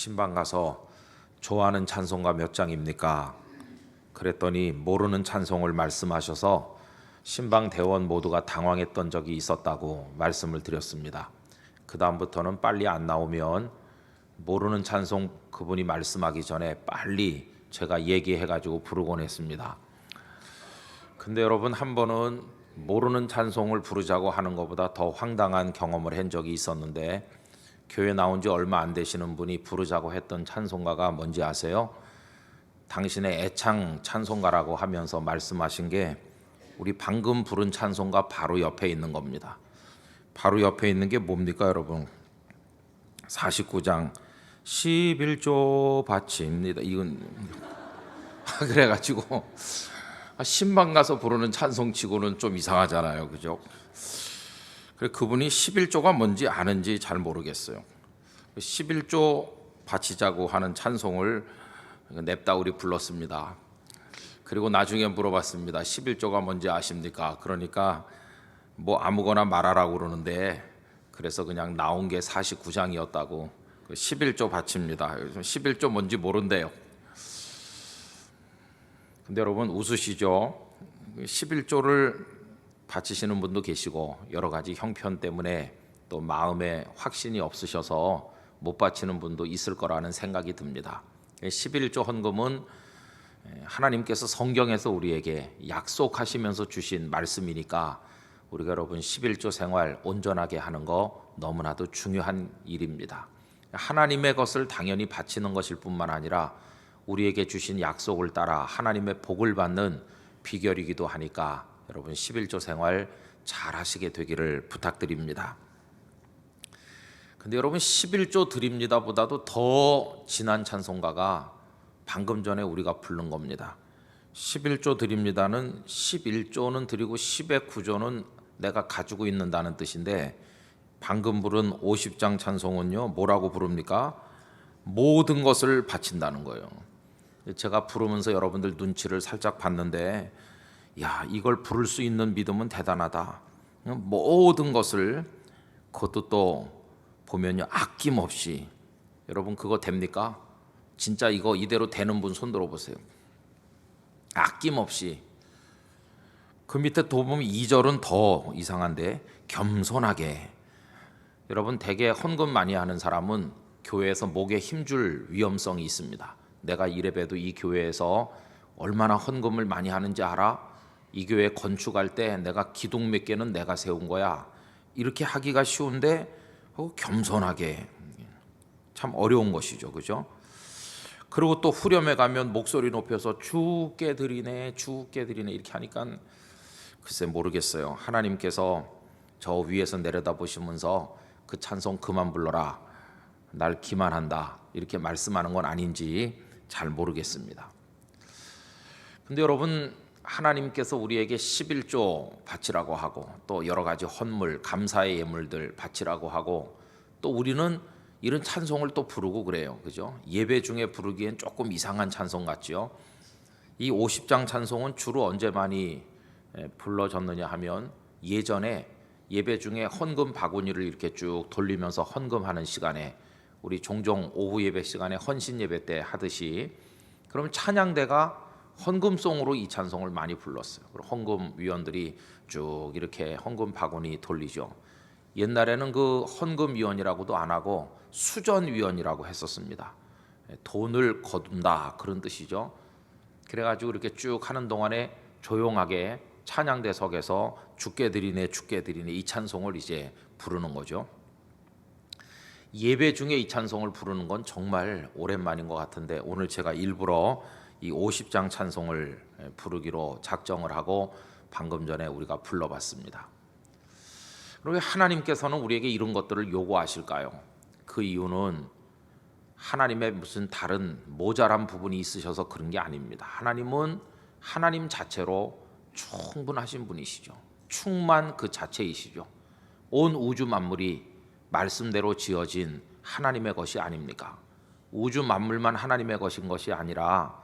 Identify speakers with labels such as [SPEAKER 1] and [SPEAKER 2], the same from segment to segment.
[SPEAKER 1] 신방 가서 좋아하는 찬송가 몇 장입니까? 그랬더니 모르는 찬송을 말씀하셔서 신방 대원 모두가 당황했던 적이 있었다고 말씀을 드렸습니다. 그 다음부터는 빨리 안 나오면 모르는 찬송 그분이 말씀하기 전에 빨리 제가 얘기해가지고 부르곤 했습니다. 근데 여러분, 한 번은 모르는 찬송을 부르자고 하는 것보다 더 황당한 경험을 한 적이 있었는데, 교회 나온 지 얼마 안 되시는 분이 부르자고 했던 찬송가가 뭔지 아세요? 당신의 애창 찬송가라고 하면서 말씀하신 게 우리 방금 부른 찬송가 바로 옆에 있는 겁니다. 바로 옆에 있는 게 뭡니까 여러분? 49장 11조 바치입니다. 이건 그래가지고 신방 가서 부르는 찬송치고는 좀 이상하잖아요, 그죠? 그래, 그분이 11조가 뭔지 아는지 잘 모르겠어요. 11조 바치자고 하는 찬송을 냅다 우리 불렀습니다. 그리고 나중에 물어봤습니다. 11조가 뭔지 아십니까? 그러니까 뭐 아무거나 말하라고 그러는데, 그래서 그냥 나온 게 49장이었다고 11조 바칩니다. 11조 뭔지 모른대요. 근데 여러분 웃으시죠? 11조를 바치시는 분도 계시고 여러 가지 형편 때문에 또 마음에 확신이 없으셔서 못 바치는 분도 있을 거라는 생각이 듭니다. 11조 헌금은 하나님께서 성경에서 우리에게 약속하시면서 주신 말씀이니까 우리가 여러분 11조 생활 온전하게 하는 거 너무나도 중요한 일입니다. 하나님의 것을 당연히 바치는 것일 뿐만 아니라 우리에게 주신 약속을 따라 하나님의 복을 받는 비결이기도 하니까 여러분 11조 생활 잘 하시게 되기를 부탁드립니다. 근데 여러분 11조 드립니다 보다도 더 진한 찬송가가 방금 전에 우리가 부른 겁니다. 11조 드립니다는 11조는 드리고 10의 9조는 내가 가지고 있는다는 뜻인데, 방금 부른 50장 찬송은요 뭐라고 부릅니까? 모든 것을 바친다는 거예요. 제가 부르면서 여러분들 눈치를 살짝 봤는데, 야, 이걸 부를 수 있는 믿음은 대단하다. 모든 것을, 그것도 또 보면요 아낌없이. 여러분 그거 됩니까? 진짜 이거 이대로 되는 분 손 들어보세요. 아낌없이. 그 밑에 또 보면 2절은 더 이상한데, 겸손하게. 여러분 대개 헌금 많이 하는 사람은 교회에서 목에 힘줄 위험성이 있습니다. 내가 이래봬도 이 교회에서 얼마나 헌금을 많이 하는지 알아? 이 교회 건축할 때 내가 기둥 몇 개는 내가 세운 거야. 이렇게 하기가 쉬운데 겸손하게. 참 어려운 것이죠, 그죠? 그리고 또 후렴에 가면 목소리 높여서 주께 드리네 주께 드리네 이렇게 하니까 글쎄 모르겠어요. 하나님께서 저 위에서 내려다보시면서 그 찬송 그만 불러라, 날 기만한다, 이렇게 말씀하는 건 아닌지 잘 모르겠습니다. 근데 여러분, 하나님께서 우리에게 11조 바치라고 하고 또 여러 가지 헌물, 감사의 예물들 바치라고 하고, 또 우리는 이런 찬송을 또 부르고 그래요, 그죠? 예배 중에 부르기엔 조금 이상한 찬송 같죠. 이 50장 찬송은 주로 언제 많이 불러졌느냐 하면, 예전에 예배 중에 헌금 바구니를 이렇게 쭉 돌리면서 헌금하는 시간에, 우리 종종 오후 예배 시간에 헌신 예배 때 하듯이, 그럼 찬양대가 헌금송으로 이 찬송을 많이 불렀어요. 그리고 헌금 위원들이 쭉 이렇게 헌금 바구니 돌리죠. 옛날에는 그 헌금 위원이라고도 안 하고 수전 위원이라고 했었습니다. 돈을 거둔다 그런 뜻이죠. 그래가지고 이렇게 쭉 하는 동안에 조용하게 찬양대석에서 주께 드리네 주께 드리네 이 찬송을 이제 부르는 거죠. 예배 중에 이 찬송을 부르는 건 정말 오랜만인 것 같은데, 오늘 제가 일부러 이 50장 찬송을 부르기로 작정을 하고 방금 전에 우리가 불러봤습니다. 그리고 하나님께서는 우리에게 이런 것들을 요구하실까요? 그 이유는 하나님의 무슨 다른 모자란 부분이 있으셔서 그런 게 아닙니다. 하나님은 하나님 자체로 충분하신 분이시죠. 충만 그 자체이시죠. 온 우주 만물이 말씀대로 지어진 하나님의 것이 아닙니까? 우주 만물만 하나님의 것인 것이 아니라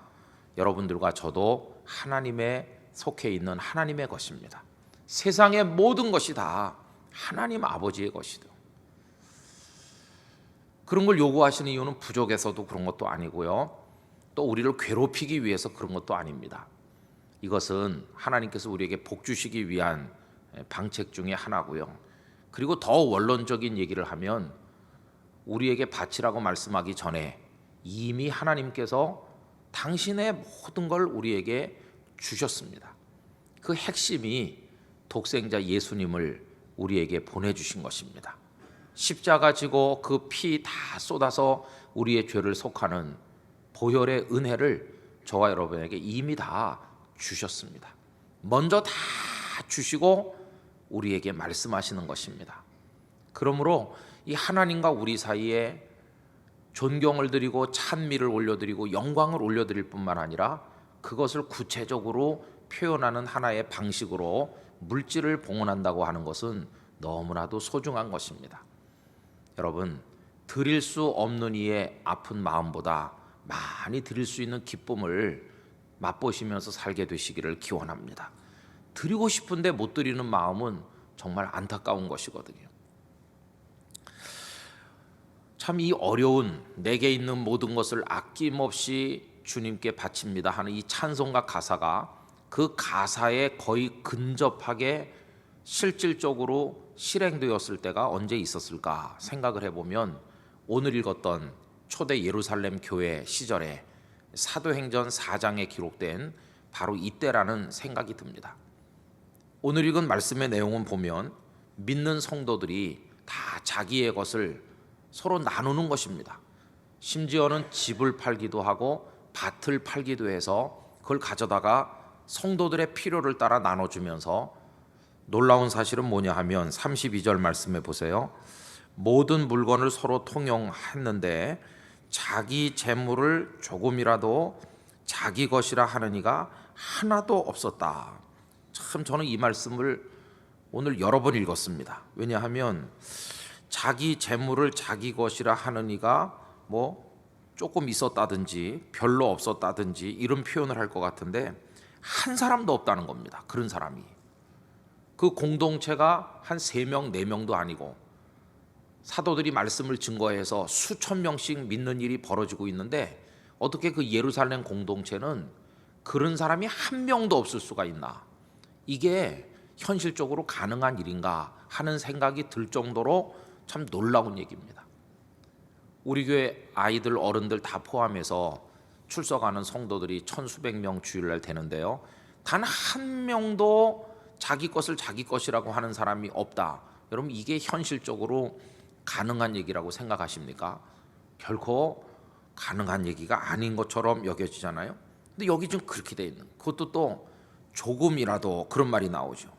[SPEAKER 1] 여러분들과 저도 하나님의 속해 있는 하나님의 것입니다. 세상의 모든 것이 다 하나님 아버지의 것이다. 그런 걸 요구하시는 이유는 부족해서도 그런 것도 아니고요. 또 우리를 괴롭히기 위해서 그런 것도 아닙니다. 이것은 하나님께서 우리에게 복 주시기 위한 방책 중에 하나고요. 그리고 더 원론적인 얘기를 하면 우리에게 바치라고 말씀하기 전에 이미 하나님께서 당신의 모든 걸 우리에게 주셨습니다. 그 핵심이 독생자 예수님을 우리에게 보내주신 것입니다. 십자가 지고 그 피 다 쏟아서 우리의 죄를 속하는 보혈의 은혜를 저와 여러분에게 이미 다 주셨습니다. 먼저 다 주시고 우리에게 말씀하시는 것입니다. 그러므로 이 하나님과 우리 사이에 존경을 드리고 찬미를 올려드리고 영광을 올려드릴 뿐만 아니라 그것을 구체적으로 표현하는 하나의 방식으로 물질을 봉헌한다고 하는 것은 너무나도 소중한 것입니다. 여러분, 드릴 수 없는 이의 아픈 마음보다 많이 드릴 수 있는 기쁨을 맛보시면서 살게 되시기를 기원합니다. 드리고 싶은데 못 드리는 마음은 정말 안타까운 것이거든요. 참 이 어려운 내게 있는 모든 것을 아낌없이 주님께 바칩니다 하는 이 찬송가 가사가 그 가사에 거의 근접하게 실질적으로 실행되었을 때가 언제 있었을까 생각을 해보면 오늘 읽었던 초대 예루살렘 교회 시절에 사도행전 4장에 기록된 바로 이때라는 생각이 듭니다. 오늘 읽은 말씀의 내용은 보면 믿는 성도들이 다 자기의 것을 서로 나누는 것입니다. 심지어는 집을 팔기도 하고 밭을 팔기도 해서 그걸 가져다가 성도들의 필요를 따라 나눠주면서 놀라운 사실은 뭐냐 하면 32절 말씀해 보세요. 모든 물건을 서로 통용했는데 자기 재물을 조금이라도 자기 것이라 하는 이가 하나도 없었다. 참 저는 이 말씀을 오늘 여러 번 읽었습니다. 왜냐하면 자기 재물을 자기 것이라 하는 이가 뭐 조금 있었다든지 별로 없었다든지 이런 표현을 할 것 같은데 한 사람도 없다는 겁니다. 그런 사람이. 그 공동체가 한 3명, 4명도 아니고 사도들이 말씀을 증거해서 수천 명씩 믿는 일이 벌어지고 있는데 어떻게 그 예루살렘 공동체는 그런 사람이 한 명도 없을 수가 있나? 이게 현실적으로 가능한 일인가 하는 생각이 들 정도로 참 놀라운 얘기입니다. 우리 교회 아이들, 어른들 다 포함해서 출석하는 성도들이 1000수백 명 주일날 되는데요. 단 한 명도 자기 것을 자기 것이라고 하는 사람이 없다. 여러분 이게 현실적으로 가능한 얘기라고 생각하십니까? 결코 가능한 얘기가 아닌 것처럼 여겨지잖아요. 근데 여기 좀 그렇게 돼 있는, 그것도 또 조금이라도 그런 말이 나오죠.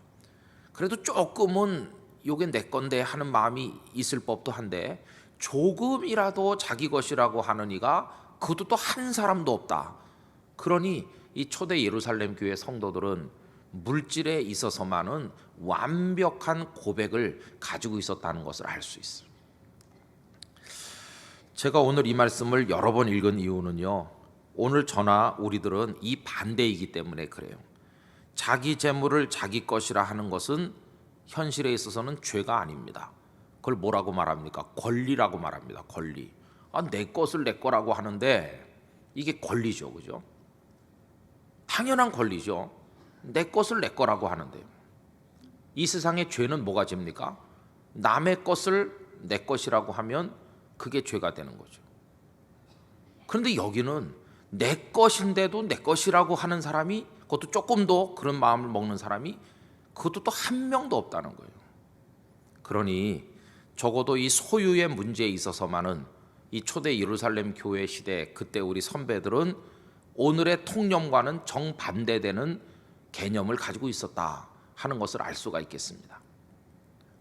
[SPEAKER 1] 그래도 조금은 요게 내 건데 하는 마음이 있을 법도 한데 조금이라도 자기 것이라고 하는 이가 그것도 또 한 사람도 없다. 그러니 이 초대 예루살렘 교회 성도들은 물질에 있어서만은 완벽한 고백을 가지고 있었다는 것을 알 수 있어요. 제가 오늘 이 말씀을 여러 번 읽은 이유는요, 오늘 저나 우리들은 이 반대이기 때문에 그래요. 자기 재물을 자기 것이라 하는 것은 현실에 있어서는 죄가 아닙니다. 그걸 뭐라고 말합니까? 권리라고 말합니다. 권리. 내 것을 내 거라고 하는데 이게 권리죠, 그죠? 당연한 권리죠. 내 것을 내 거라고 하는데요. 이 세상의 죄는 뭐가 죄입니까? 남의 것을 내 것이라고 하면 그게 죄가 되는 거죠. 그런데 여기는 내 것인데도 내 것이라고 하는 사람이, 그것도 조금도 그런 마음을 먹는 사람이 그것도 또 한 명도 없다는 거예요. 그러니 적어도 이 소유의 문제에 있어서만은 이 초대 예루살렘 교회 시대 그때 우리 선배들은 오늘의 통념과는 정반대되는 개념을 가지고 있었다 하는 것을 알 수가 있겠습니다.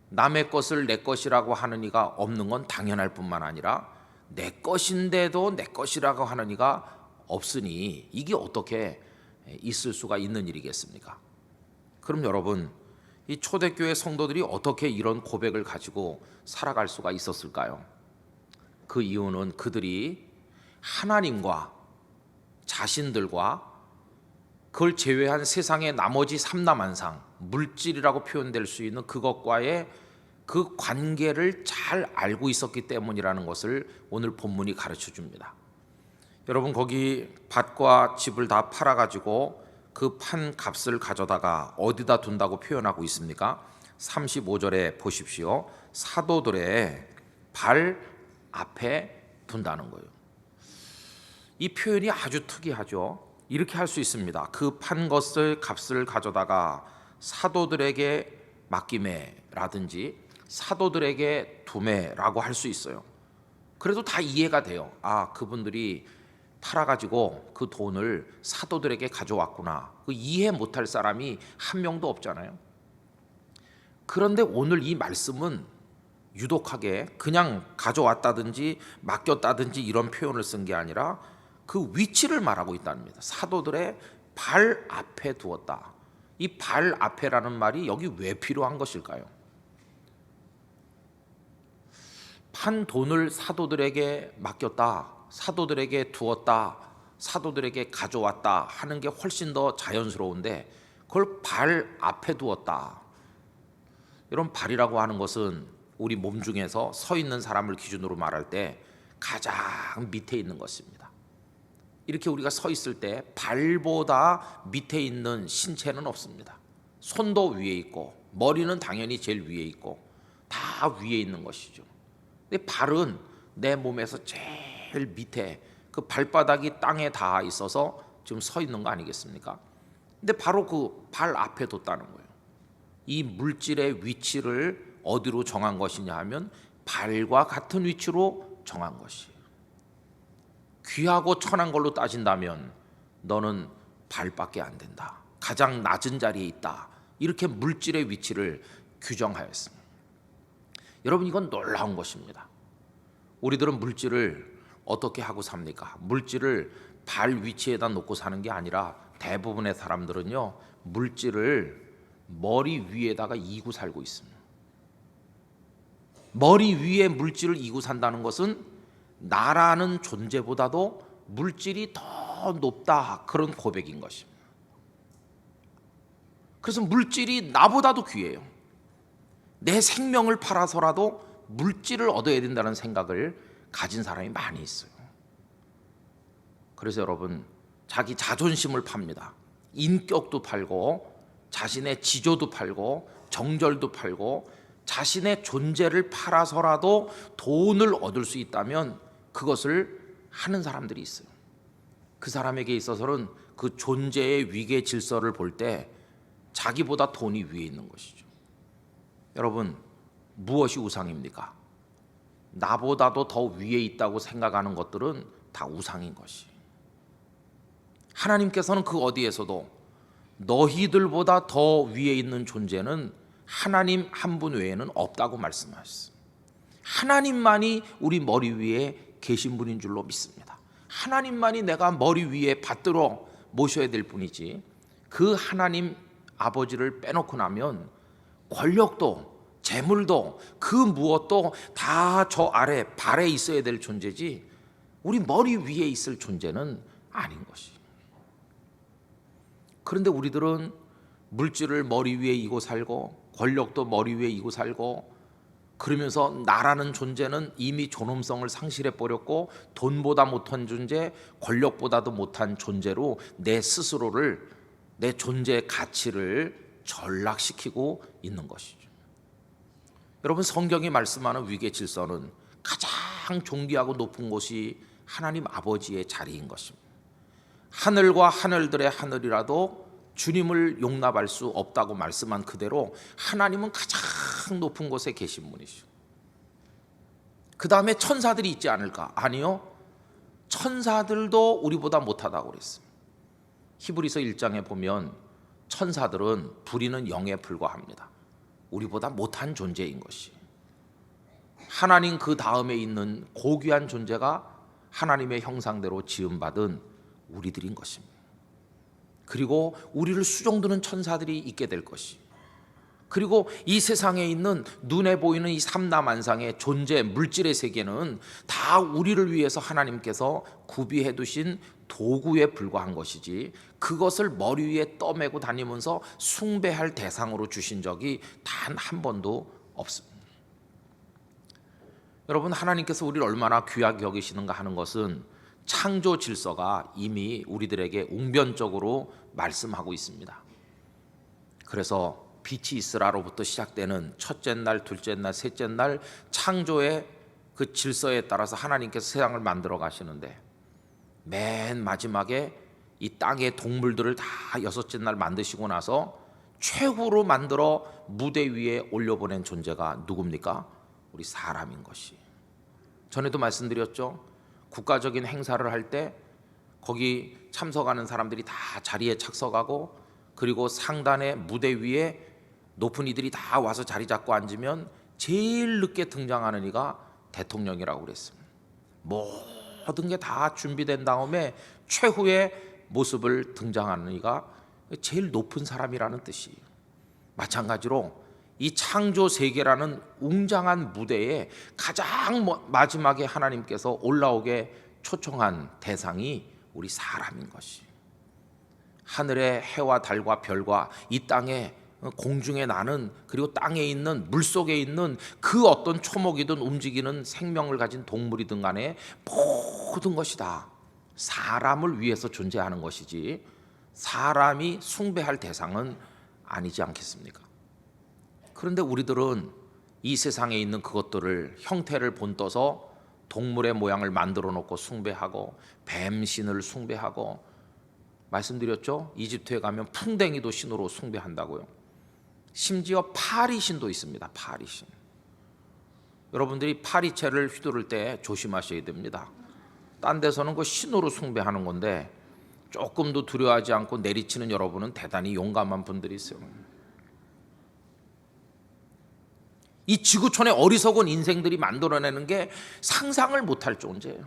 [SPEAKER 1] 남의 것을 내 것이라고 하는 이가 없는 건 당연할 뿐만 아니라 내 것인데도 내 것이라고 하는 이가 없으니 이게 어떻게 있을 수가 있는 일이겠습니까? 그럼 여러분, 이 초대교회 성도들이 어떻게 이런 고백을 가지고 살아갈 수가 있었을까요? 그 이유는 그들이 하나님과 자신들과 그걸 제외한 세상의 나머지 삼남한상, 물질이라고 표현될 수 있는 그것과의 그 관계를 잘 알고 있었기 때문이라는 것을 오늘 본문이 가르쳐 줍니다. 여러분, 거기 밭과 집을 다 팔아가지고 그 판 값을 가져다가 어디다 둔다고 표현하고 있습니까? 35절에 보십시오. 사도들의 발 앞에 둔다는 거예요. 이 표현이 아주 특이하죠. 이렇게 할 수 있습니다. 그 판 것을 값을 가져다가 사도들에게 맡김에라든지 사도들에게 두매라고 할 수 있어요. 그래도 다 이해가 돼요. 아, 그분들이 팔아가지고 그 돈을 사도들에게 가져왔구나. 그 이해 못할 사람이 한 명도 없잖아요. 그런데 오늘 이 말씀은 유독하게 그냥 가져왔다든지 맡겼다든지 이런 표현을 쓴 게 아니라 그 위치를 말하고 있다는 겁니다. 사도들의 발 앞에 두었다. 이 발 앞에라는 말이 여기 왜 필요한 것일까요? 판 돈을 사도들에게 맡겼다, 사도들에게 두었다, 사도들에게 가져왔다 하는 게 훨씬 더 자연스러운데 그걸 발 앞에 두었다. 이런 발이라고 하는 것은 우리 몸 중에서 서 있는 사람을 기준으로 말할 때 가장 밑에 있는 것입니다. 이렇게 우리가 서 있을 때 발보다 밑에 있는 신체는 없습니다. 손도 위에 있고 머리는 당연히 제일 위에 있고 다 위에 있는 것이죠. 근데 발은 내 몸에서 제일 밑에 그 발바닥이 땅에 닿아 있어서 지금 서 있는 거 아니겠습니까? 근데 바로 그 발 앞에 뒀다는 거예요. 이 물질의 위치를 어디로 정한 것이냐 하면 발과 같은 위치로 정한 것이에요. 귀하고 천한 걸로 따진다면 너는 발밖에 안 된다. 가장 낮은 자리에 있다. 이렇게 물질의 위치를 규정하였습니다. 여러분, 이건 놀라운 것입니다. 우리들은 물질을 어떻게 하고 삽니까? 물질을 발 위치에다 놓고 사는 게 아니라 대부분의 사람들은요, 물질을 머리 위에다가 이고 살고 있습니다. 머리 위에 물질을 이고 산다는 것은 나라는 존재보다도 물질이 더 높다, 그런 고백인 것입니다. 그래서 물질이 나보다도 귀해요. 내 생명을 팔아서라도 물질을 얻어야 된다는 생각을 가진 사람이 많이 있어요. 그래서 여러분, 자기 자존심을 팝니다. 인격도 팔고 자신의 지조도 팔고 정절도 팔고 자신의 존재를 팔아서라도 돈을 얻을 수 있다면 그것을 하는 사람들이 있어요. 그 사람에게 있어서는 그 존재의 위계 질서를 볼 때 자기보다 돈이 위에 있는 것이죠. 여러분, 무엇이 우상입니까? 나보다도 더 위에 있다고 생각하는 것들은 다 우상인 것이. 하나님께서는 그 어디에서도 너희들보다 더 위에 있는 존재는 하나님 한 분 외에는 없다고 말씀하셨습니다. 하나님만이 우리 머리 위에 계신 분인 줄로 믿습니다. 하나님만이 내가 머리 위에 받들어 모셔야 될 분이지, 그 하나님 아버지를 빼놓고 나면 권력도 재물도 그 무엇도 다 저 아래 발에 있어야 될 존재지 우리 머리 위에 있을 존재는 아닌 것이. 그런데 우리들은 물질을 머리 위에 이고 살고 권력도 머리 위에 이고 살고 그러면서 나라는 존재는 이미 존엄성을 상실해 버렸고 돈보다 못한 존재, 권력보다도 못한 존재로 내 스스로를, 내 존재의 가치를 전락시키고 있는 것이죠. 여러분, 성경이 말씀하는 위계 질서는 가장 존귀하고 높은 곳이 하나님 아버지의 자리인 것입니다. 하늘과 하늘들의 하늘이라도 주님을 용납할 수 없다고 말씀한 그대로 하나님은 가장 높은 곳에 계신 분이시죠. 그 다음에 천사들이 있지 않을까? 아니요, 천사들도 우리보다 못하다고 그랬습니다. 히브리서 1장에 보면 천사들은 부리는 영에 불과합니다. 우리보다 못한 존재인 것이. 하나님 그 다음에 있는 고귀한 존재가 하나님의 형상대로 지음받은 우리들인 것입니다. 그리고 우리를 수종드는 천사들이 있게 될 것이. 그리고 이 세상에 있는 눈에 보이는 이 삼라만상의 존재, 물질의 세계는 다 우리를 위해서 하나님께서 구비해 두신 도구에 불과한 것이지 그것을 머리 위에 떠매고 다니면서 숭배할 대상으로 주신 적이 단 한 번도 없습니다. 여러분, 하나님께서 우리를 얼마나 귀하게 여기시는가 하는 것은 창조 질서가 이미 우리들에게 웅변적으로 말씀하고 있습니다. 그래서 빛이 있으라로부터 시작되는 첫째 날, 둘째 날, 셋째 날 창조의 그 질서에 따라서 하나님께서 세상을 만들어 가시는데, 맨 마지막에 이 땅의 동물들을 다 여섯째 날 만드시고 나서 최후로 만들어 무대 위에 올려보낸 존재가 누굽니까? 우리 사람인 것이. 전에도 말씀드렸죠. 국가적인 행사를 할 때 거기 참석하는 사람들이 다 자리에 착석하고, 그리고 상단의 무대 위에 높은 이들이 다 와서 자리 잡고 앉으면 제일 늦게 등장하는 이가 대통령이라고 그랬습니다. 모든 게 다 준비된 다음에 최후의 모습을 등장하는 이가 제일 높은 사람이라는 뜻이에요. 마찬가지로 이 창조 세계라는 웅장한 무대에 가장 마지막에 하나님께서 올라오게 초청한 대상이 우리 사람인 것이. 하늘의 해와 달과 별과 이 땅에 공중에 나는, 그리고 땅에 있는, 물속에 있는 그 어떤 초목이든 움직이는 생명을 가진 동물이든 간에 모든 것이 다 사람을 위해서 존재하는 것이지 사람이 숭배할 대상은 아니지 않겠습니까? 그런데 우리들은 이 세상에 있는 그것들을 형태를 본떠서 동물의 모양을 만들어 놓고 숭배하고, 뱀신을 숭배하고, 말씀드렸죠? 이집트에 가면 풍뎅이도 신으로 숭배한다고요. 심지어 파리신도 있습니다. 파리신. 여러분들이 파리채를 휘두를 때 조심하셔야 됩니다. 딴 데서는 그 신으로 숭배하는 건데 조금도 두려워하지 않고 내리치는 여러분은 대단히 용감한 분들이 있어요. 이 지구촌의 어리석은 인생들이 만들어내는 게 상상을 못할 존재예요.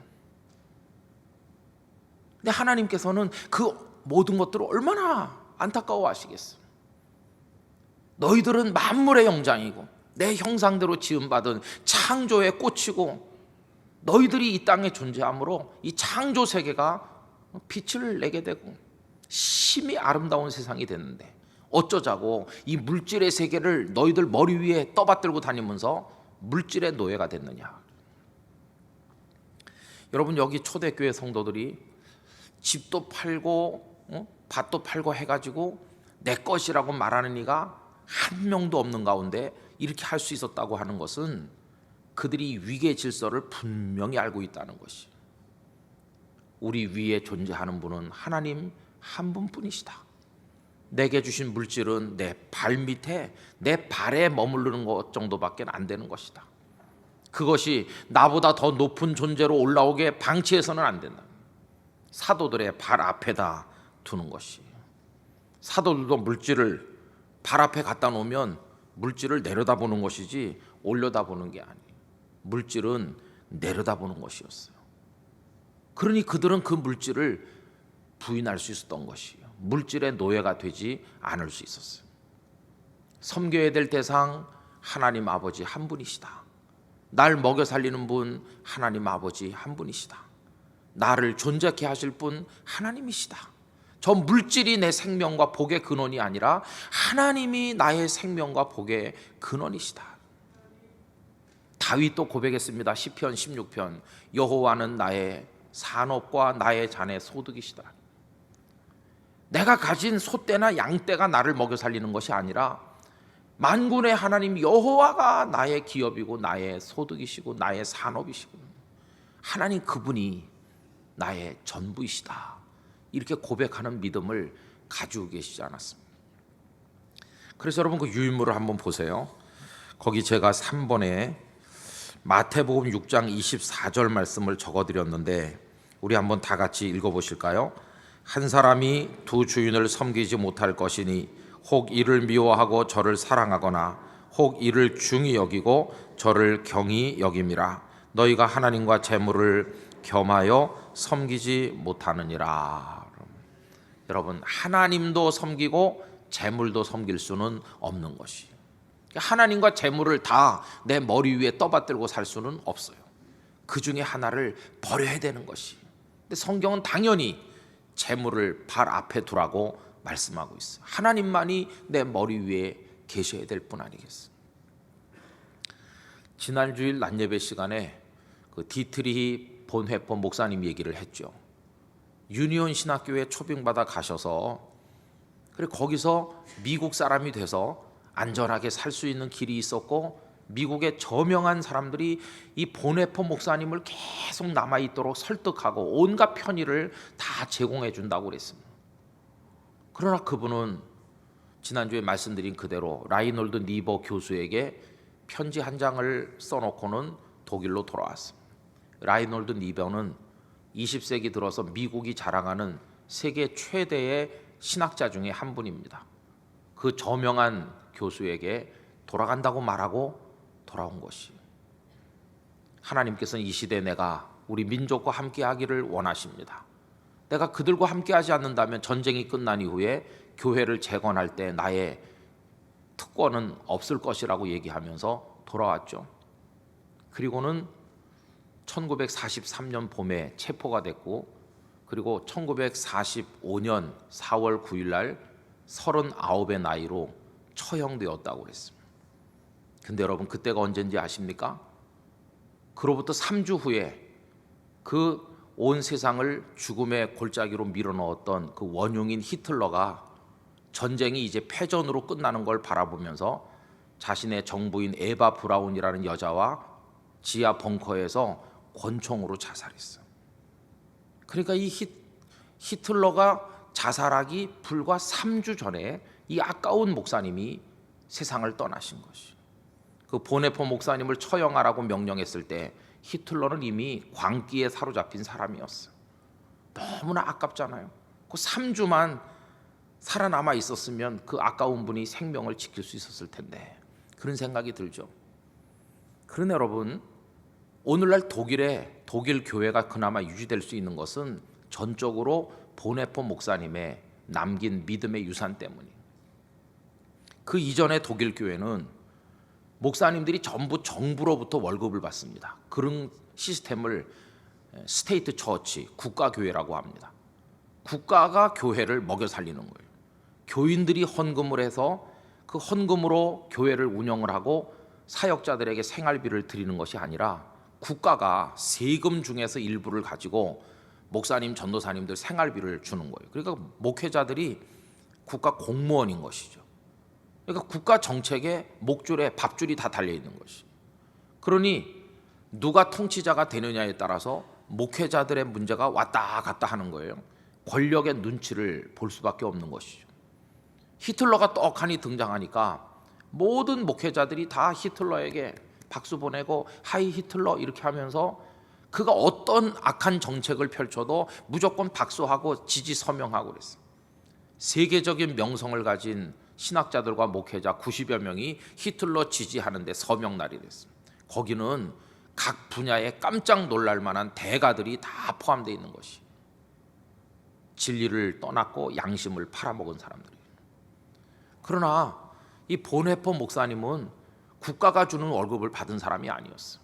[SPEAKER 1] 근데 하나님께서는 그 모든 것들을 얼마나 안타까워하시겠어요. 너희들은 만물의 영장이고 내 형상대로 지음받은 창조의 꽃이고, 너희들이 이 땅에 존재함으로 이 창조 세계가 빛을 내게 되고 심히 아름다운 세상이 됐는데, 어쩌자고 이 물질의 세계를 너희들 머리 위에 떠받들고 다니면서 물질의 노예가 됐느냐. 여러분, 여기 초대교회 성도들이 집도 팔고 밭도 팔고 해가지고 내 것이라고 말하는 이가 한 명도 없는 가운데 이렇게 할 수 있었다고 하는 것은 그들이 위계 질서를 분명히 알고 있다는 것이. 우리 위에 존재하는 분은 하나님 한 분뿐이시다. 내게 주신 물질은 내 발 밑에, 내 발에 머무르는 것 정도밖에 안 되는 것이다. 그것이 나보다 더 높은 존재로 올라오게 방치해서는 안 된다. 사도들의 발 앞에다 두는 것이. 사도들도 물질을 발 앞에 갖다 놓으면 물질을 내려다보는 것이지 올려다보는 게 아니에요. 물질은 내려다보는 것이었어요. 그러니 그들은 그 물질을 부인할 수 있었던 것이에요. 물질의 노예가 되지 않을 수 있었어요. 섬겨야 될 대상 하나님 아버지 한 분이시다. 날 먹여 살리는 분 하나님 아버지 한 분이시다. 나를 존재케 하실 분 하나님이시다. 저 물질이 내 생명과 복의 근원이 아니라 하나님이 나의 생명과 복의 근원이시다. 다윗도 고백했습니다. 시편 16편, 여호와는 나의 산업과 나의 잔의 소득이시다. 내가 가진 소떼나 양떼가 나를 먹여 살리는 것이 아니라 만군의 하나님 여호와가 나의 기업이고 나의 소득이시고 나의 산업이시고, 하나님 그분이 나의 전부이시다. 이렇게 고백하는 믿음을 가지고 계시지 않았습니다. 그래서 여러분, 그 유인물을 한번 보세요. 거기 제가 3번에 마태복음 6장 24절 말씀을 적어드렸는데 우리 한번 다 같이 읽어보실까요? 한 사람이 두 주인을 섬기지 못할 것이니 혹 이를 미워하고 저를 사랑하거나 혹 이를 중히 여기고 저를 경히 여김이라. 너희가 하나님과 재물을 겸하여 섬기지 못하느니라. 여러분, 하나님도 섬기고 재물도 섬길 수는 없는 것이. 하나님과 재물을 다 내 머리 위에 떠받들고 살 수는 없어요. 그 중에 하나를 버려야 되는 것이. 근데 성경은 당연히 재물을 발 앞에 두라고 말씀하고 있어요. 하나님만이 내 머리 위에 계셔야 될 뿐 아니겠어요. 지난 주일 낮예배 시간에 그 디트리히 본회퍼 목사님 얘기를 했죠. 유니온 신학교에 초빙받아 가셔서 그래 거기서 미국 사람이 돼서 안전하게 살 수 있는 길이 있었고 미국의 저명한 사람들이 이 본회퍼 목사님을 계속 남아 있도록 설득하고 온갖 편의를 다 제공해 준다고 그랬습니다. 그러나 그분은 지난주에 말씀드린 그대로 라이놀드 니버 교수에게 편지 한 장을 써놓고는 독일로 돌아왔습니다. 라이놀드 니버는 20세기 들어서 미국이 자랑하는 세계 최대의 신학자 중에 한 분입니다. 그 저명한 교수에게 돌아간다고 말하고 돌아온 것이, 하나님께서는 이 시대에 내가 우리 민족과 함께하기를 원하십니다. 내가 그들과 함께하지 않는다면 전쟁이 끝난 이후에 교회를 재건할 때 나의 특권은 없을 것이라고 얘기하면서 돌아왔죠. 그리고는 1943년 봄에 체포가 됐고, 그리고 1945년 4월 9일 날 39의 나이로 처형되었다고 그랬습니다. 근데 여러분 그때가 언젠지 아십니까? 그로부터 3주 후에 그 온 세상을 죽음의 골짜기로 밀어넣었던 그 원흉인 히틀러가 전쟁이 이제 패전으로 끝나는 걸 바라보면서 자신의 정부인 에바 브라운이라는 여자와 지하 벙커에서 권총으로 자살했어요. 그러니까 이 히틀러가 자살하기 불과 3주 전에 이 아까운 목사님이 세상을 떠나신 것이, 그 본회퍼 목사님을 처형하라고 명령했을 때 히틀러는 이미 광기에 사로잡힌 사람이었어요. 너무나 아깝잖아요. 그 3주만 살아남아 있었으면 그 아까운 분이 생명을 지킬 수 있었을 텐데, 그런 생각이 들죠. 그런데 여러분, 오늘날 독일 교회가 그나마 유지될 수 있는 것은 전적으로 본회퍼 목사님의 남긴 믿음의 유산 때문이에요. 그 이전의 독일 교회는 목사님들이 전부 정부로부터 월급을 받습니다. 그런 시스템을 스테이트 처치, 국가교회라고 합니다. 국가가 교회를 먹여 살리는 거예요. 교인들이 헌금을 해서 그 헌금으로 교회를 운영을 하고 사역자들에게 생활비를 드리는 것이 아니라 국가가 세금 중에서 일부를 가지고 목사님, 전도사님들 생활비를 주는 거예요. 그러니까 목회자들이 국가 공무원인 것이죠. 그러니까 국가 정책에 목줄에 밥줄이 다 달려 있는 것이. 그러니 누가 통치자가 되느냐에 따라서 목회자들의 문제가 왔다 갔다 하는 거예요. 권력의 눈치를 볼 수밖에 없는 것이죠. 히틀러가 떡하니 등장하니까 모든 목회자들이 다 히틀러에게 박수 보내고 하이 히틀러 이렇게 하면서 그가 어떤 악한 정책을 펼쳐도 무조건 박수하고 지지 서명하고 그랬어요. 세계적인 명성을 가진 신학자들과 목회자 90여 명이 히틀러 지지하는데 서명날이 됐습니다. 거기는 각 분야에 깜짝 놀랄 만한 대가들이 다 포함되어 있는 것이, 진리를 떠났고 양심을 팔아먹은 사람들이에요. 그러나 이 본회퍼 목사님은 국가가 주는 월급을 받은 사람이 아니었어요.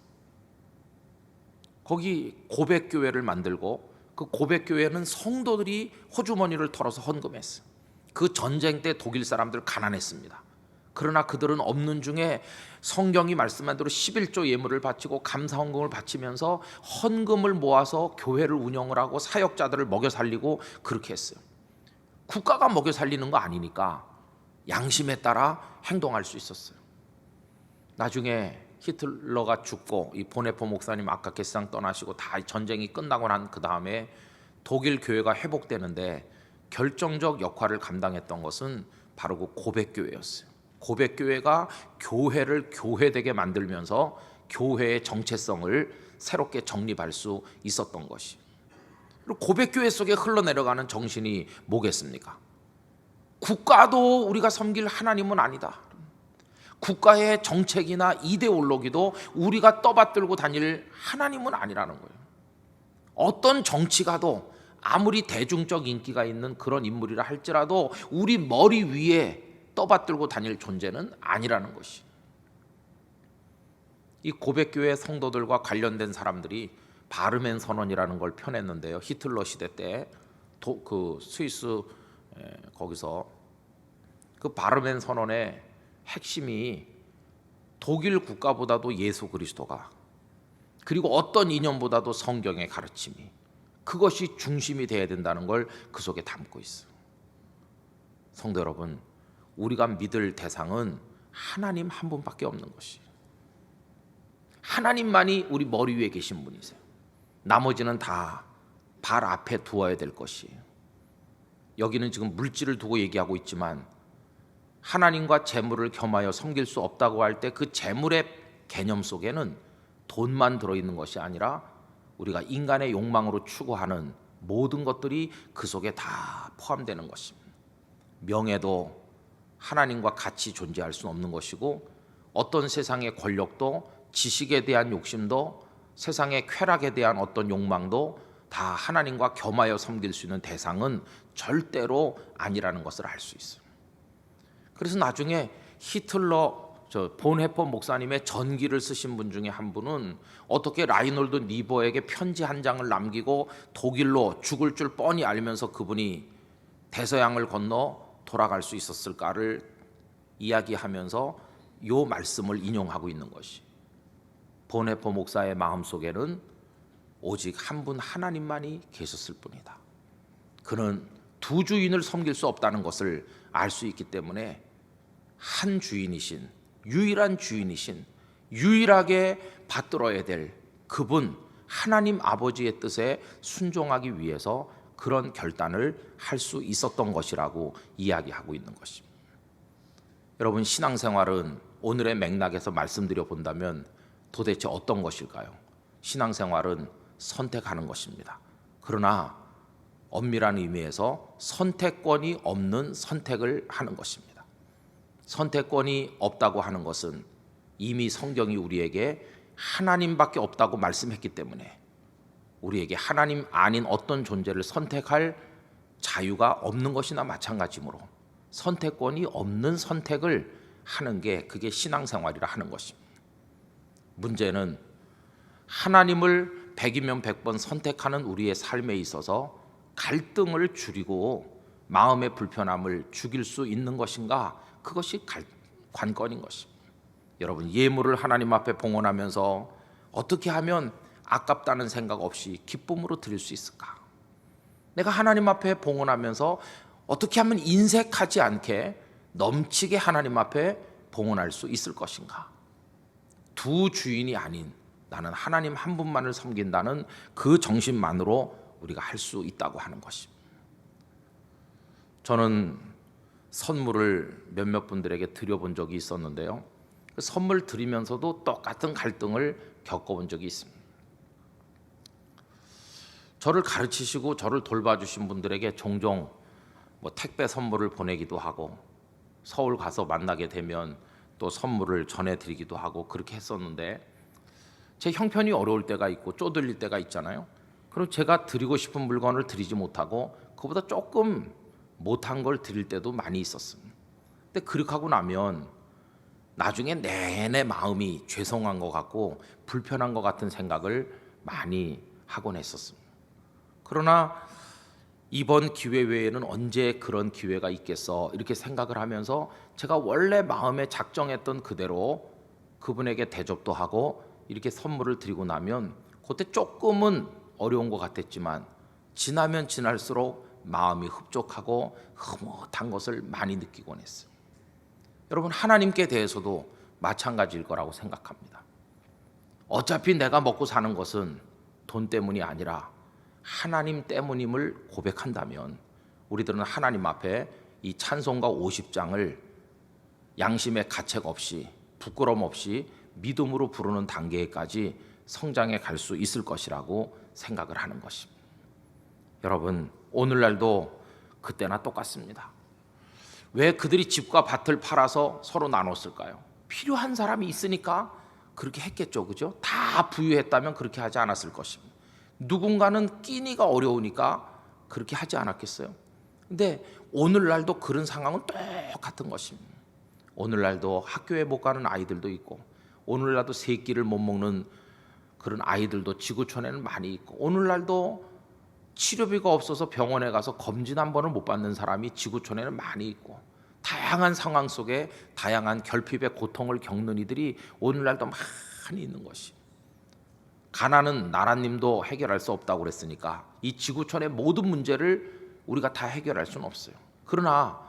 [SPEAKER 1] 거기 고백교회를 만들고 그 고백교회는 성도들이 호주머니를 털어서 헌금했어요. 그 전쟁 때 독일 사람들 가난했습니다. 그러나 그들은 없는 중에 성경이 말씀한 대로 11조 예물을 바치고 감사헌금을 바치면서 헌금을 모아서 교회를 운영을 하고 사역자들을 먹여 살리고 그렇게 했어요. 국가가 먹여 살리는 거 아니니까 양심에 따라 행동할 수 있었어요. 나중에 히틀러가 죽고 이 본회퍼 목사님 아깝게 세상 떠나시고 다 전쟁이 끝나고 난 그 다음에 독일 교회가 회복되는데 결정적 역할을 감당했던 것은 바로 그 고백교회였어요. 고백교회가 교회를 교회되게 만들면서 교회의 정체성을 새롭게 정립할 수 있었던 것이. 그리고 고백교회 속에 흘러내려가는 정신이 뭐겠습니까? 국가도 우리가 섬길 하나님은 아니다. 국가의 정책이나 이데올로기도 우리가 떠받들고 다닐 하나님은 아니라는 거예요. 어떤 정치가도 아무리 대중적 인기가 있는 그런 인물이라 할지라도 우리 머리 위에 떠받들고 다닐 존재는 아니라는 것이. 이 고백교회 성도들과 관련된 사람들이 바르멘 선언이라는 걸 펴냈는데요. 히틀러 시대 때 그 스위스 거기서 그 바르멘 선언의 핵심이 독일 국가보다도 예수 그리스도가, 그리고 어떤 이념보다도 성경의 가르침이, 그것이 중심이 되어야 된다는 걸 그 속에 담고 있어요. 성도 여러분, 우리가 믿을 대상은 하나님 한 분밖에 없는 것이에요. 하나님만이 우리 머리 위에 계신 분이세요. 나머지는 다 발 앞에 두어야 될 것이에요. 여기는 지금 물질을 두고 얘기하고 있지만 하나님과 재물을 겸하여 섬길 수 없다고 할 때 그 재물의 개념 속에는 돈만 들어있는 것이 아니라 우리가 인간의 욕망으로 추구하는 모든 것들이 그 속에 다 포함되는 것입니다. 명예도 하나님과 같이 존재할 수는 없는 것이고, 어떤 세상의 권력도, 지식에 대한 욕심도, 세상의 쾌락에 대한 어떤 욕망도 다 하나님과 겸하여 섬길 수 있는 대상은 절대로 아니라는 것을 알 수 있어요. 그래서 나중에 히틀러 본헤퍼 목사님의 전기를 쓰신 분 중에 한 분은 어떻게 라이놀드 니버에게 편지 한 장을 남기고 독일로 죽을 줄 뻔히 알면서 그분이 대서양을 건너 돌아갈 수 있었을까를 이야기하면서 이 말씀을 인용하고 있는 것이, 본헤퍼 목사의 마음속에는 오직 한 분 하나님만이 계셨을 뿐이다. 그는 두 주인을 섬길 수 없다는 것을 알 수 있기 때문에 한 주인이신, 유일한 주인이신, 유일하게 받들어야 될 그분 하나님 아버지의 뜻에 순종하기 위해서 그런 결단을 할 수 있었던 것이라고 이야기하고 있는 것입니다. 여러분, 신앙생활은 오늘의 맥락에서 말씀드려 본다면 도대체 어떤 것일까요? 신앙생활은 선택하는 것입니다. 그러나 엄밀한 의미에서 선택권이 없는 선택을 하는 것입니다. 선택권이 없다고 하는 것은 이미 성경이 우리에게 하나님밖에 없다고 말씀했기 때문에 우리에게 하나님 아닌 어떤 존재를 선택할 자유가 없는 것이나 마찬가지므로 선택권이 없는 선택을 하는 게 그게 신앙생활이라 하는 것입니다. 문제는 하나님을 100이면 100번 선택하는 우리의 삶에 있어서 갈등을 줄이고 마음의 불편함을 죽일 수 있는 것인가, 그것이 관건인 것입니다. 여러분, 예물을 하나님 앞에 봉헌하면서 어떻게 하면 아깝다는 생각 없이 기쁨으로 드릴 수 있을까? 내가 하나님 앞에 봉헌하면서 어떻게 하면 인색하지 않게 넘치게 하나님 앞에 봉헌할 수 있을 것인가? 두 주인이 아닌 나는 하나님 한 분만을 섬긴다는 그 정신만으로 우리가 할 수 있다고 하는 것입니다. 저는 선물을 몇몇 분들에게 드려본 적이 있었는데요, 그 선물 드리면서도 똑같은 갈등을 겪어본 적이 있습니다. 저를 가르치시고 저를 돌봐주신 분들에게 종종 택배 선물을 보내기도 하고, 서울 가서 만나게 되면 또 선물을 전해드리기도 하고 그렇게 했었는데, 제 형편이 어려울 때가 있고 쪼들릴 때가 있잖아요. 그럼 제가 드리고 싶은 물건을 드리지 못하고 그보다 조금 못한 걸 드릴 때도 많이 있었습니다. 근데 그렇게 하고 나면 나중에 내내 마음이 죄송한 것 같고 불편한 것 같은 생각을 많이 하곤 했었습니다. 그러나 이번 기회 외에는 언제 그런 기회가 있겠어, 이렇게 생각을 하면서 제가 원래 마음에 작정했던 그대로 그분에게 대접도 하고 이렇게 선물을 드리고 나면 그때 조금은 어려운 것 같았지만 지나면 지날수록 마음이 흡족하고 흐뭇한 것을 많이 느끼곤 했어요. 여러분, 하나님께 대해서도 마찬가지일 거라고 생각합니다. 어차피 내가 먹고 사는 것은 돈 때문이 아니라 하나님 때문임을 고백한다면 우리들은 하나님 앞에 이 찬송가 50장을 양심의 가책 없이 부끄럼 없이 믿음으로 부르는 단계까지 성장해 갈 수 있을 것이라고 생각을 하는 것입니다. 여러분, 오늘날도 그때나 똑같습니다. 왜 그들이 집과 밭을 팔아서 서로 나눴을까요? 필요한 사람이 있으니까 그렇게 했겠죠, 그죠? 다 부유했다면 그렇게 하지 않았을 것입니다. 누군가는 끼니가 어려우니까 그렇게 하지 않았겠어요? 근데 오늘날도 그런 상황은 똑같은 것입니다. 오늘날도 학교에 못 가는 아이들도 있고, 오늘날도 세 끼를 못 먹는 그런 아이들도 지구촌에는 많이 있고, 오늘날도 치료비가 없어서 병원에 가서 검진 한 번을 못 받는 사람이 지구촌에는 많이 있고, 다양한 상황 속에 다양한 결핍의 고통을 겪는 이들이 오늘날도 많이 있는 것이. 가난은 나라님도 해결할 수 없다고 그랬으니까 이 지구촌의 모든 문제를 우리가 다 해결할 수는 없어요. 그러나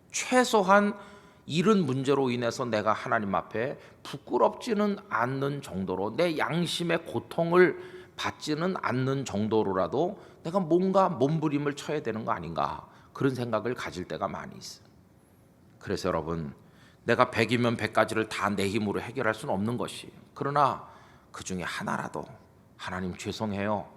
[SPEAKER 1] 최소한 이런 문제로 인해서 내가 하나님 앞에 부끄럽지는 않는 정도로, 내 양심의 고통을 받지는 않는 정도로라도 내가 뭔가 몸부림을 쳐야 되는 거 아닌가, 그런 생각을 가질 때가 많이 있어요. 그래서 여러분, 내가 100이면 100가지를 다 내 힘으로 해결할 수는 없는 것이에요. 그러나 그 중에 하나라도 하나님 죄송해요,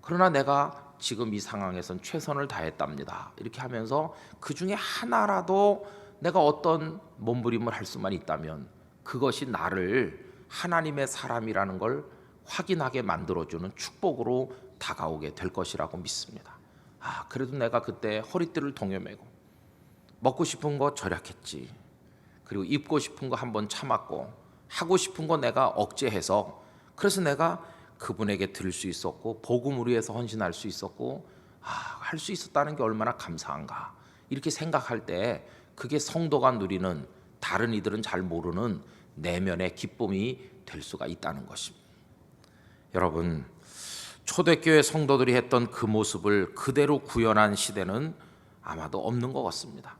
[SPEAKER 1] 그러나 내가 지금 이 상황에선 최선을 다했답니다, 이렇게 하면서 그 중에 하나라도 내가 어떤 몸부림을 할 수만 있다면 그것이 나를 하나님의 사람이라는 걸 확인하게 만들어주는 축복으로 다가오게 될 것이라고 믿습니다. 그래도 내가 그때 허리띠를 동여매고 먹고 싶은 거 절약했지, 그리고 입고 싶은 거 한번 참았고 하고 싶은 거 내가 억제해서, 그래서 내가 그분에게 드릴 수 있었고 복음을 위해서 헌신할 수 있었고 할 수 있었다는 게 얼마나 감사한가, 이렇게 생각할 때 그게 성도가 누리는, 다른 이들은 잘 모르는 내면의 기쁨이 될 수가 있다는 것입니다. 여러분, 초대교회 성도들이 했던 그 모습을 그대로 구현한 시대는 아마도 없는 것 같습니다.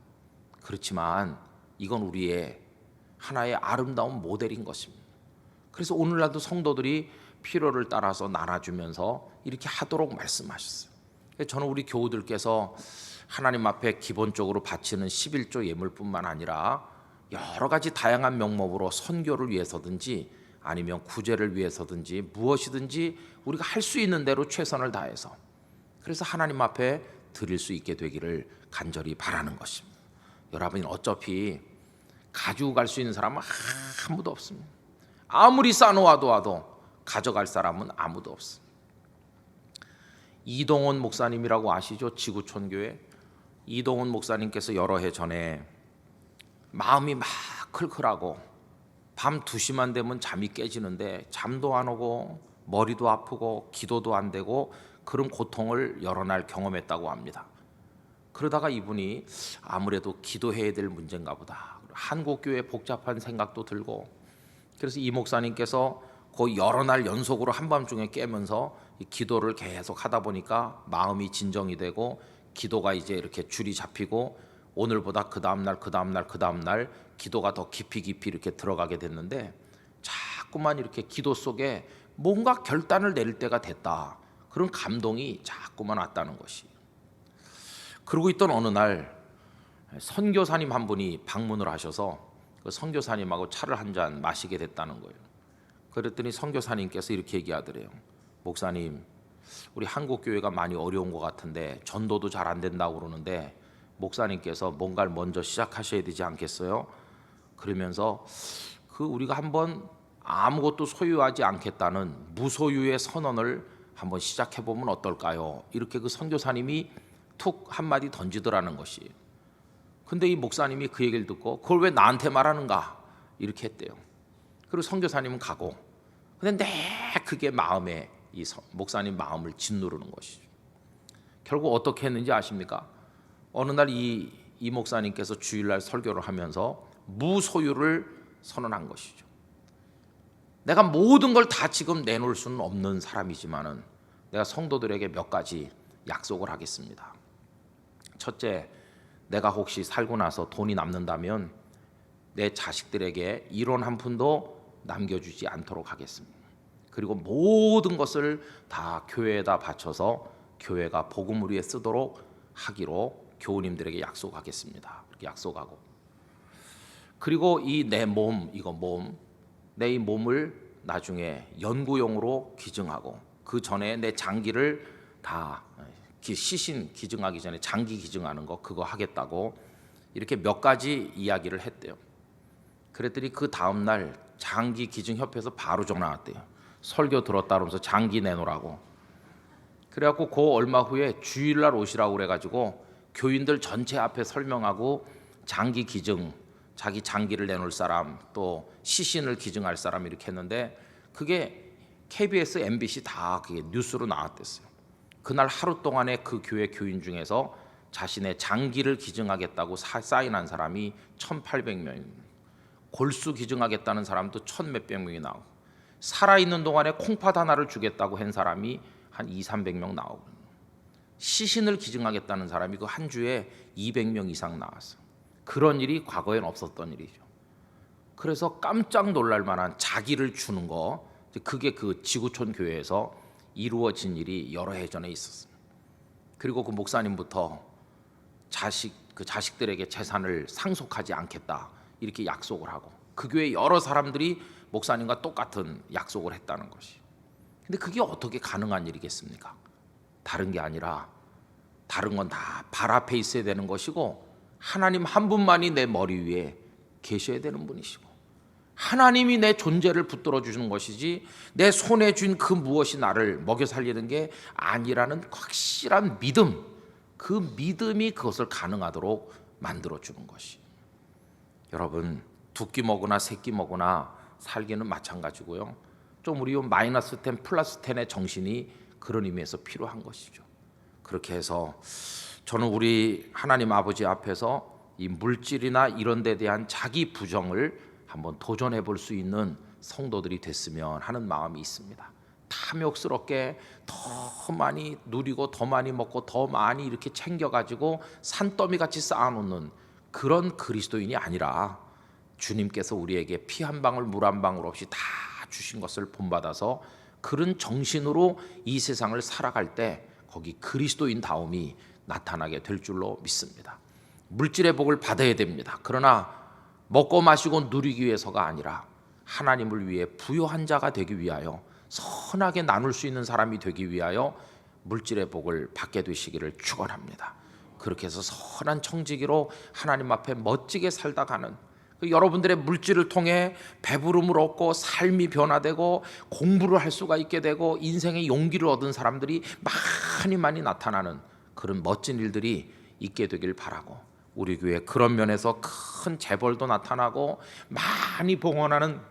[SPEAKER 1] 그렇지만 이건 우리의 하나의 아름다운 모델인 것입니다. 그래서 오늘날도 성도들이 필요를 따라서 나눠주면서 이렇게 하도록 말씀하셨어요. 저는 우리 교우들께서 하나님 앞에 기본적으로 바치는 11조 예물뿐만 아니라 여러 가지 다양한 명목으로 선교를 위해서든지 아니면 구제를 위해서든지 무엇이든지 우리가 할 수 있는 대로 최선을 다해서, 그래서 하나님 앞에 드릴 수 있게 되기를 간절히 바라는 것입니다. 여러분, 어차피 가지고 갈 수 있는 사람은 아무도 없습니다. 아무리 쌓아놓아도 가져갈 사람은 아무도 없습니다. 이동원 목사님이라고 아시죠? 지구촌교회 이동원 목사님께서 여러 해 전에 마음이 막 클클하고 밤 2시만 되면 잠이 깨지는데 잠도 안 오고 머리도 아프고 기도도 안 되고 그런 고통을 여러 날 경험했다고 합니다. 그러다가 이분이 아무래도 기도해야 될 문제인가 보다, 한국교회 복잡한 생각도 들고, 그래서 이 목사님께서 거의 여러 날 연속으로 한밤중에 깨면서 기도를 계속 하다 보니까 마음이 진정이 되고 기도가 이제 이렇게 줄이 잡히고 오늘보다 그 다음날 기도가 더 깊이 이렇게 들어가게 됐는데, 자꾸만 이렇게 기도 속에 뭔가 결단을 내릴 때가 됐다, 그런 감동이 자꾸만 왔다는 것이. 그러고 있던 어느 날 선교사님 한 분이 방문을 하셔서 그 선교사님하고 차를 한 잔 마시게 됐다는 거예요. 그랬더니 선교사님께서 이렇게 얘기하더래요. 목사님, 우리 한국 교회가 많이 어려운 것 같은데 전도도 잘 안 된다고 그러는데 목사님께서 뭔가를 먼저 시작하셔야 되지 않겠어요? 그러면서 우리가 한번 아무것도 소유하지 않겠다는 무소유의 선언을 한번 시작해 보면 어떨까요? 이렇게 그 선교사님이 툭 한마디 던지더라는 것이. 근데 이 목사님이 그 얘기를 듣고 그걸 왜 나한테 말하는가, 이렇게 했대요. 그리고 선교사님은 가고, 근데 그게 마음에 이 목사님 마음을 짓누르는 것이죠. 결국 어떻게 했는지 아십니까? 어느 날 이 목사님께서 주일날 설교를 하면서 무소유를 선언한 것이죠. 내가 모든 걸 다 지금 내놓을 수는 없는 사람이지만은 내가 성도들에게 몇 가지 약속을 하겠습니다. 첫째, 내가 혹시 살고 나서 돈이 남는다면 내 자식들에게 1원 한 푼도 남겨주지 않도록 하겠습니다. 그리고 모든 것을 다 교회에다 바쳐서 교회가 복음을 위해 쓰도록 하기로 교우님들에게 약속하겠습니다. 이렇게 약속하고, 그리고 이 내 몸, 내 이 몸을 나중에 연구용으로 기증하고, 그 전에 내 장기를 다 시신 기증하기 전에 장기 기증하는 거 그거 하겠다고 이렇게 몇 가지 이야기를 했대요. 그랬더니 그 다음 날 장기 기증협회에서 바로 전화 왔대요. 설교 들었다 그러면서 장기 내놓으라고. 그래갖고 그 얼마 후에 주일날 오시라고 그래가지고 교인들 전체 앞에 설명하고 장기 기증, 자기 장기를 내놓을 사람, 또 시신을 기증할 사람 이렇게 했는데 그게 KBS, MBC 다 그게 뉴스로 나왔댔어요. 그날 하루 동안에 그 교회 교인 중에서 자신의 장기를 기증하겠다고 사인한 사람이 1,800명입니다. 골수 기증하겠다는 사람도 1,000몇백 명이 나오고, 살아있는 동안에 콩팥 하나를 주겠다고 한 사람이 한 200~300명 나오고, 시신을 기증하겠다는 사람이 그 한 주에 200명 이상 나왔어요. 그런 일이 과거엔 없었던 일이죠. 그래서 깜짝 놀랄 만한 자기를 주는 거, 그게 그 지구촌 교회에서 이루어진 일이 여러 해 전에 있었습니다. 그리고 그 목사님부터 그 자식들에게 재산을 상속하지 않겠다 이렇게 약속을 하고, 그 교회 여러 사람들이 목사님과 똑같은 약속을 했다는 것이. 근데 그게 어떻게 가능한 일이겠습니까? 다른 게 아니라, 다른 건 다 발 앞에 있어야 되는 것이고, 하나님 한 분만이 내 머리 위에 계셔야 되는 분이시고, 하나님이 내 존재를 붙들어 주시는 것이지 내 손에 쥔 그 무엇이 나를 먹여 살리는 게 아니라는 확실한 믿음, 그 믿음이 그것을 가능하도록 만들어 주는 것이. 여러분, 두 끼 먹으나 세 끼 먹으나 살기는 마찬가지고요. 좀 우리 마이너스 10 플러스 10의 정신이 그런 의미에서 필요한 것이죠. 그렇게 해서 저는 우리 하나님 아버지 앞에서 이 물질이나 이런 데 대한 자기 부정을 한번 도전해 볼 수 있는 성도들이 됐으면 하는 마음이 있습니다. 탐욕스럽게 더 많이 누리고 더 많이 먹고 더 많이 이렇게 챙겨가지고 산더미 같이 쌓아놓는 그런 그리스도인이 아니라, 주님께서 우리에게 피 한 방울 물 한 방울 없이 다 주신 것을 본받아서 그런 정신으로 이 세상을 살아갈 때 거기 그리스도인다움이 나타나게 될 줄로 믿습니다. 물질의 복을 받아야 됩니다. 그러나 먹고 마시고 누리기 위해서가 아니라 하나님을 위해 부요한 자가 되기 위하여, 선하게 나눌 수 있는 사람이 되기 위하여 물질의 복을 받게 되시기를 축원합니다. 그렇게 해서 선한 청지기로 하나님 앞에 멋지게 살다 가는, 여러분들의 물질을 통해 배부름을 얻고 삶이 변화되고 공부를 할 수가 있게 되고 인생의 용기를 얻은 사람들이 많이 나타나는 그런 멋진 일들이 있게 되길 바라고, 우리 교회 그런 면에서 큰 재벌도 나타나고 많이 봉헌하는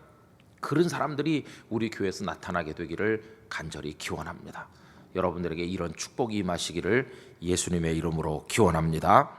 [SPEAKER 1] 그런 사람들이 우리 교회에서 나타나게 되기를 간절히 기원합니다. 여러분들에게 이런 축복이 임하시기를 예수님의 이름으로 기원합니다.